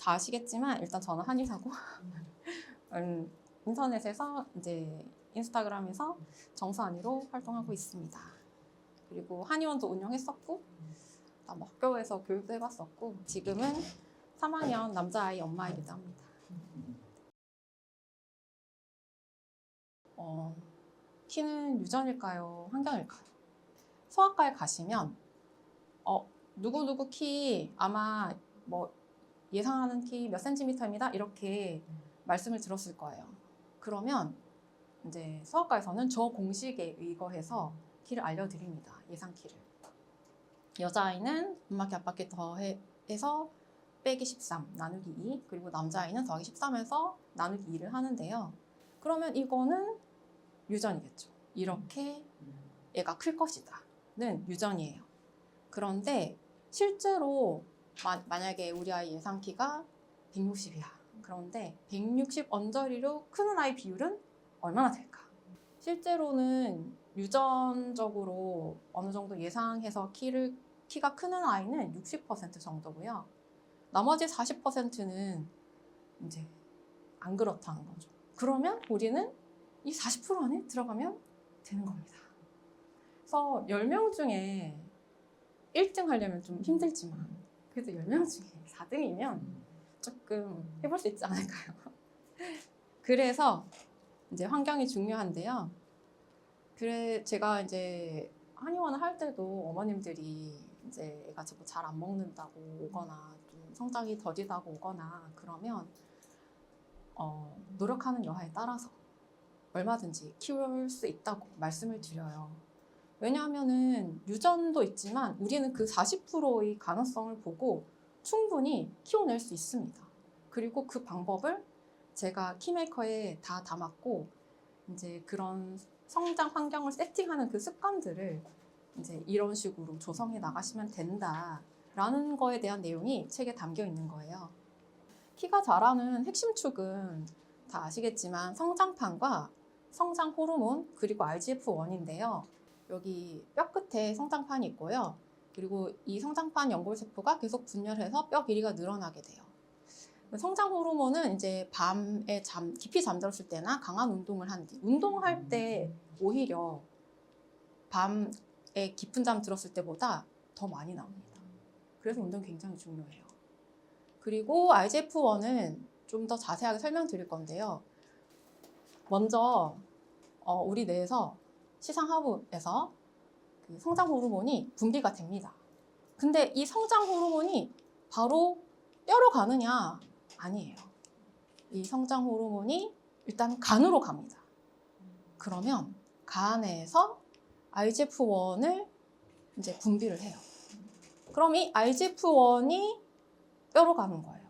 다 아시겠지만 일단 저는 한의사고 인터넷에서 이제 인스타그램에서 정수한의로 활동하고 있습니다. 그리고 한의원도 운영했었고 뭐 학교에서 교육도 해봤었고 지금은 3학년 남자아이 엄마이기도 합니다. 키는 유전일까요? 환경일까요? 소아과에 가시면 누구누구 키 아마 뭐 예상하는 키 몇 센티미터입니다. 이렇게 말씀을 들었을 거예요. 그러면 이제 소아과에서는 저 공식에 의거해서 키를 알려드립니다. 예상 키를. 여자아이는 엄마 키 아빠 키 더해서 빼기 13 나누기 2 그리고 남자아이는 더하기 13에서 나누기 2를 하는데요. 그러면 이거는 유전이겠죠. 이렇게 얘가 클 것이다는 유전이에요. 그런데 실제로 만약에 우리 아이 예상 키가 160이야. 그런데 160 언저리로 크는 아이 비율은 얼마나 될까? 실제로는 유전적으로 어느 정도 예상해서 키가 크는 아이는 60% 정도고요. 나머지 40%는 이제 안 그렇다는 거죠. 그러면 우리는 이 40% 안에 들어가면 되는 겁니다. 그래서 10명 중에 1등 하려면 좀 힘들지만 그래도 10명 중에 4등이면 조금 해볼 수 있지 않을까요? 그래서 이제 환경이 중요한데요. 제가 이제 한의원을 할 때도 어머님들이 이제 애가 잘 안 먹는다고 오거나 좀 성장이 더디다고 오거나 그러면 노력하는 여하에 따라서 얼마든지 키울 수 있다고 말씀을 드려요. 왜냐하면은 유전도 있지만 우리는 그 40%의 가능성을 보고 충분히 키워낼 수 있습니다. 그리고 그 방법을 제가 키메이커에 다 담았고 이제 그런 성장 환경을 세팅하는 그 습관들을 이제 이런 식으로 조성해 나가시면 된다라는 거에 대한 내용이 책에 담겨 있는 거예요. 키가 자라는 핵심 축은 다 아시겠지만 성장판과 성장 호르몬 그리고 RGF1인데요. 여기 뼈 끝에 성장판이 있고요. 그리고 이 성장판 연골세포가 계속 분열해서 뼈 길이가 늘어나게 돼요. 성장 호르몬은 이제 밤에 깊이 잠들었을 때나 강한 운동을 한 뒤, 운동할 때 오히려 밤에 깊은 잠 들었을 때보다 더 많이 나옵니다. 그래서 운동이 굉장히 중요해요. 그리고 RGF1은 좀 더 자세하게 설명드릴 건데요. 먼저 우리 뇌에서 시상하부에서 그 성장 호르몬이 분비가 됩니다. 근데 이 성장 호르몬이 바로 뼈로 가느냐? 아니에요. 이 성장 호르몬이 일단 간으로 갑니다. 그러면 간에서 RGF1을 이제 분비를 해요. 그럼 이 RGF1이 뼈로 가는 거예요.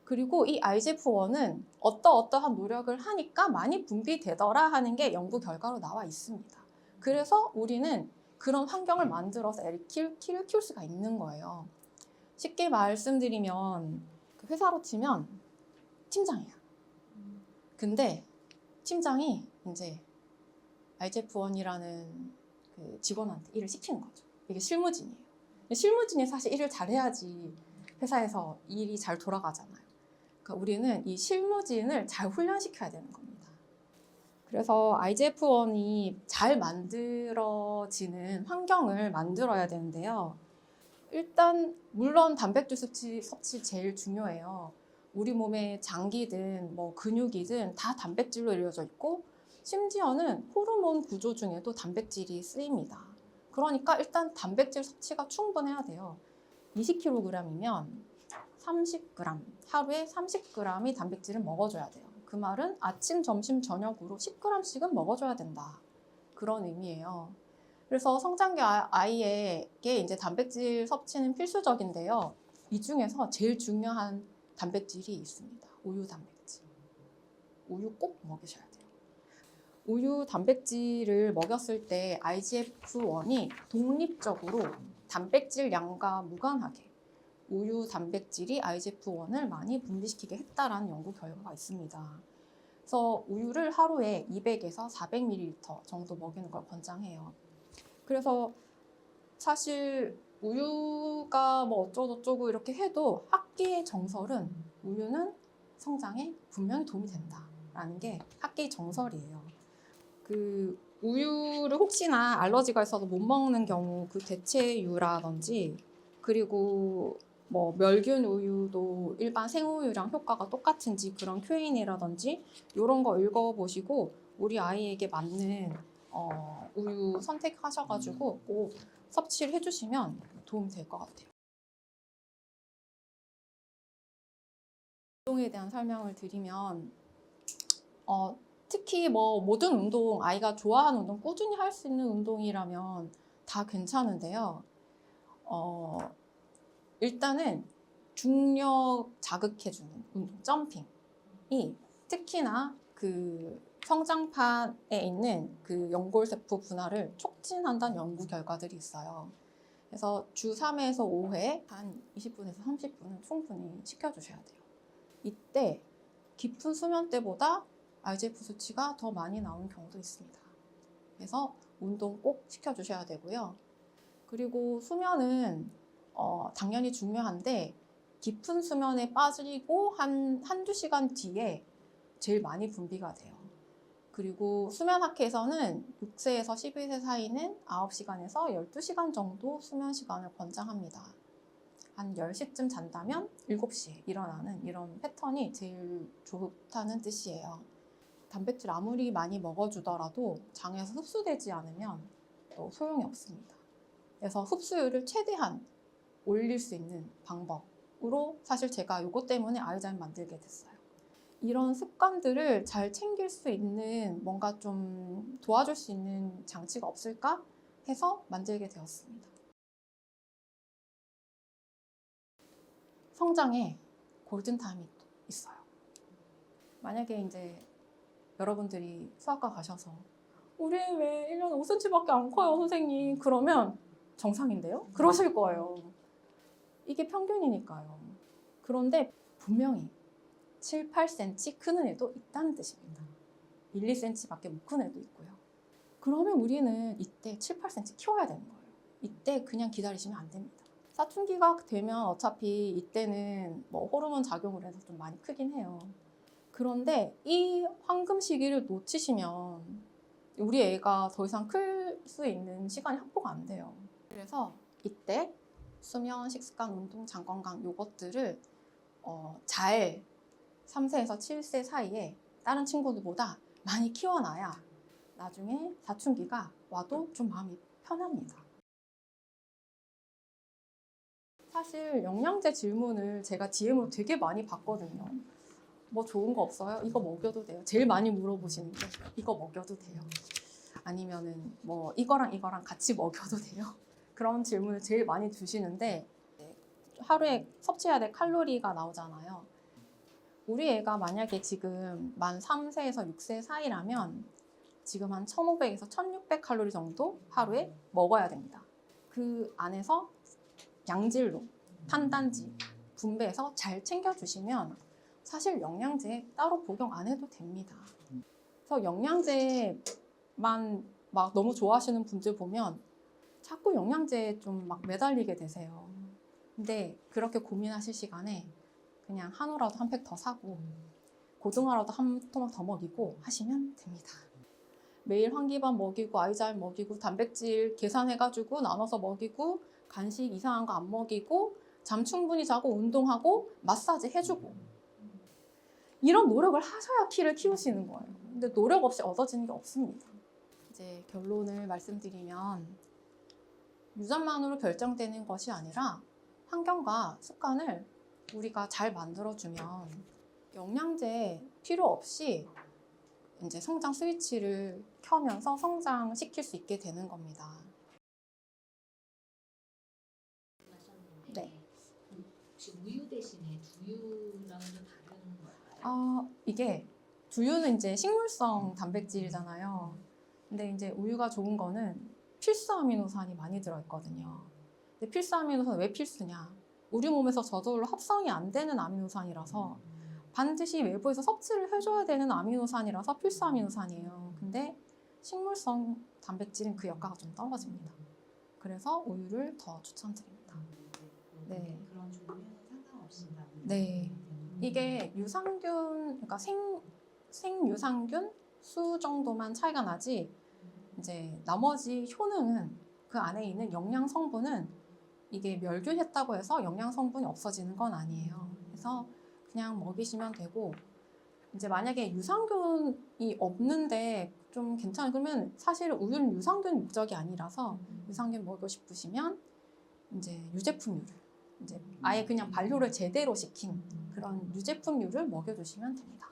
그리고 이 RGF1은 어떠한 노력을 하니까 많이 분비되더라 하는 게 연구 결과로 나와 있습니다. 그래서 우리는 그런 환경을 만들어서 애를 키울 수가 있는 거예요. 쉽게 말씀드리면 그 회사로 치면 팀장이야. 근데 팀장이 이제 RGF1이라는 그 직원한테 일을 시키는 거죠. 이게 실무진이에요. 실무진이 사실 일을 잘해야지 회사에서 일이 잘 돌아가잖아요. 그러니까 우리는 이 실무진을 잘 훈련시켜야 되는 겁니다. 그래서 RGF1이 잘 만들어지는 환경을 만들어야 되는데요. 일단 물론 단백질 섭취 제일 중요해요. 우리 몸의 장기든 뭐 근육이든 다 단백질로 이루어져 있고 심지어는 호르몬 구조 중에도 단백질이 쓰입니다. 그러니까 일단 단백질 섭취가 충분해야 돼요. 20kg이면 30g, 하루에 30g의 단백질을 먹어줘야 돼요. 그 말은 아침, 점심, 저녁으로 10g씩은 먹어줘야 된다. 그런 의미예요. 그래서 성장기 아이에게 이제 단백질 섭취는 필수적인데요. 이 중에서 제일 중요한 단백질이 있습니다. 우유 단백질. 우유 꼭 먹이셔야 돼요. 우유 단백질을 먹였을 때 IGF-1이 독립적으로 단백질 양과 무관하게 우유 단백질이 IGF-1을 많이 분비시키게 했다라는 연구 결과가 있습니다. 그래서 우유를 하루에 200에서 400ml 정도 먹이는 걸 권장해요. 그래서 사실 우유가 뭐 어쩌고저쩌고 이렇게 해도 학계의 정설은 우유는 성장에 분명히 도움이 된다라는 게 학계의 정설이에요. 그 우유를 혹시나 알러지가 있어서 못 먹는 경우 그 대체유라든지 그리고 뭐 멸균 우유도 일반 생우유랑 효과가 똑같은지 그런 큐인이라든지 이런 거 읽어보시고 우리 아이에게 맞는 우유 선택하셔가지고 꼭 섭취를 해주시면 도움이 될 것 같아요. 운동에 대한 설명을 드리면 특히 뭐 모든 운동, 아이가 좋아하는 운동, 꾸준히 할 수 있는 운동이라면 다 괜찮은데요. 일단은 중력 자극해주는 운동, 점핑이 특히나 그 성장판에 있는 그 연골세포 분할을 촉진한다는 연구 결과들이 있어요. 그래서 주 3회에서 5회 한 20분에서 30분은 충분히 시켜주셔야 돼요. 이때 깊은 수면 때보다 RGF 수치가 더 많이 나오는 경우도 있습니다. 그래서 운동 꼭 시켜주셔야 되고요. 그리고 수면은 당연히 중요한데 깊은 수면에 빠지고 한두 시간 뒤에 제일 많이 분비가 돼요. 그리고 수면학회에서는 6세에서 11세 사이는 9시간에서 12시간 정도 수면 시간을 권장합니다. 한 10시쯤 잔다면 7시에 일어나는 이런 패턴이 제일 좋다는 뜻이에요. 단백질 아무리 많이 먹어주더라도 장에서 흡수되지 않으면 또 소용이 없습니다. 그래서 흡수율을 최대한 올릴 수 있는 방법으로 사실 제가 이것 때문에 아이자인 만들게 됐어요. 이런 습관들을 잘 챙길 수 있는 뭔가 좀 도와줄 수 있는 장치가 없을까 해서 만들게 되었습니다. 성장에 골든타임이 있어요. 만약에 이제 여러분들이 수학과 가셔서 우리 왜 1년에 5cm밖에 안 커요, 선생님? 그러면 정상인데요? 그러실 거예요. 이게 평균이니까요. 그런데 분명히 7, 8cm 크는 애도 있다는 뜻입니다. 1, 2cm밖에 못 큰 애도 있고요. 그러면 우리는 이때 7, 8cm 키워야 되는 거예요. 이때 그냥 기다리시면 안 됩니다. 사춘기가 되면 어차피 이때는 뭐 호르몬 작용을 해서 좀 많이 크긴 해요. 그런데 이 황금 시기를 놓치시면 우리 애가 더 이상 클 수 있는 시간이 확보가 안 돼요. 그래서 이때 수면, 식습관, 운동, 장 건강 요것들을 잘 3세에서 7세 사이에 다른 친구들보다 많이 키워놔야 나중에 사춘기가 와도 좀 마음이 편합니다. 사실 영양제 질문을 제가 DM으로 되게 많이 받거든요. 뭐 좋은 거 없어요? 이거 먹여도 돼요? 제일 많이 물어보시는 게 이거 먹여도 돼요? 아니면은 뭐 이거랑 이거랑 같이 먹여도 돼요? 그런 질문을 제일 많이 주시는데 하루에 섭취해야 될 칼로리가 나오잖아요. 우리 애가 만약에 지금 만 3세에서 6세 사이라면 지금 한 1500에서 1600 칼로리 정도 하루에 먹어야 됩니다. 그 안에서 양질로 탄단지 분배해서 잘 챙겨주시면 사실 영양제 따로 복용 안 해도 됩니다. 그래서 영양제만 막 너무 좋아하시는 분들 보면 자꾸 영양제에 좀 막 매달리게 되세요. 근데 그렇게 고민하실 시간에 그냥 한우라도 한 팩 더 사고 고등어라도 한 토막 더 먹이고 하시면 됩니다. 매일 환기밥 먹이고 아이잘 먹이고 단백질 계산해가지고 나눠서 먹이고 간식 이상한 거 안 먹이고 잠 충분히 자고 운동하고 마사지 해주고 이런 노력을 하셔야 키를 키우시는 거예요. 근데 노력 없이 얻어지는 게 없습니다. 이제 결론을 말씀드리면 유전만으로 결정되는 것이 아니라 환경과 습관을 우리가 잘 만들어주면 영양제 필요 없이 이제 성장 스위치를 켜면서 성장시킬 수 있게 되는 겁니다. 네. 혹시 우유 대신에 두유랑은 좀 다른 걸까요? 이게 두유는 이제 식물성 단백질이잖아요. 근데 이제 우유가 좋은 거는 필수 아미노산이 많이 들어있거든요. 근데 필수 아미노산은 왜 필수냐? 우리 몸에서 저절로 합성이 안 되는 아미노산이라서 반드시 외부에서 섭취를 해줘야 되는 아미노산이라서 필수 아미노산이에요. 근데 식물성 단백질은 그 역할가 좀 떨어집니다. 그래서 우유를 더 추천드립니다. 네. 그런 종류는 상관없습니다. 네. 이게 유산균, 그러니까 생유산균 수 정도만 차이가 나지, 이제 나머지 효능은 그 안에 있는 영양 성분은 이게 멸균했다고 해서 영양 성분이 없어지는 건 아니에요. 그래서 그냥 먹이시면 되고, 이제 만약에 유산균이 없는데 좀 괜찮아, 그러면 사실 우유는 유산균 목적이 아니라서 유산균 먹고 싶으시면 이제 유제품류를, 이제 아예 그냥 발효를 제대로 시킨 그런 유제품류를 먹여주시면 됩니다.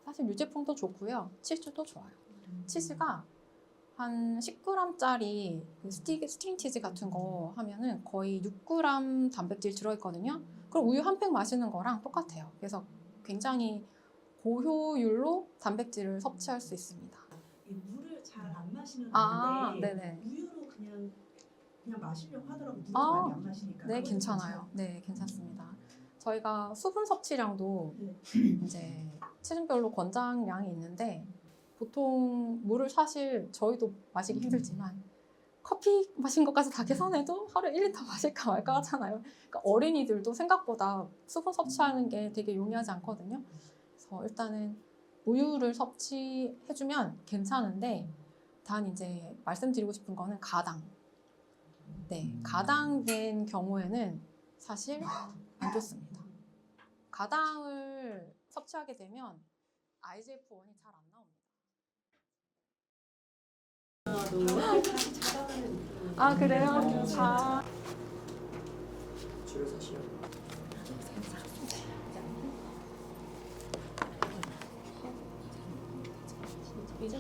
사실 유제품도 좋고요, 치즈도 좋아요. 치즈가 한 10g짜리 그 스트링 치즈 같은 거 하면은 거의 6g 단백질 들어있거든요. 그럼 우유 한 팩 마시는 거랑 똑같아요. 그래서 굉장히 고효율로 단백질을 섭취할 수 있습니다. 이 물을 잘 안 마시는 아, 분인데 네네. 우유로 그냥 마시려고 하더라고. 물을 아, 많이 안 마시니까. 네, 그건 괜찮아요. 네, 괜찮습니다. 저희가 수분 섭취량도 네. 이제 체중별로 권장량이 있는데, 보통 물을 사실 저희도 마시기 힘들지만 커피 마신 것까지 다 계산해도 하루에 1리터 마실까 말까 하잖아요. 그러니까 어린이들도 생각보다 수분 섭취하는 게 되게 용이하지 않거든요. 그래서 일단은 우유를 섭취해주면 괜찮은데, 단 이제 말씀드리고 싶은 거는 가당. 네, 가당된 경우에는 사실 안 좋습니다. 가당을 섭취하게 되면 IGF-1이 잘 안 나옵니다. 아, 그래요? 아. 줄을 서시려고. 이제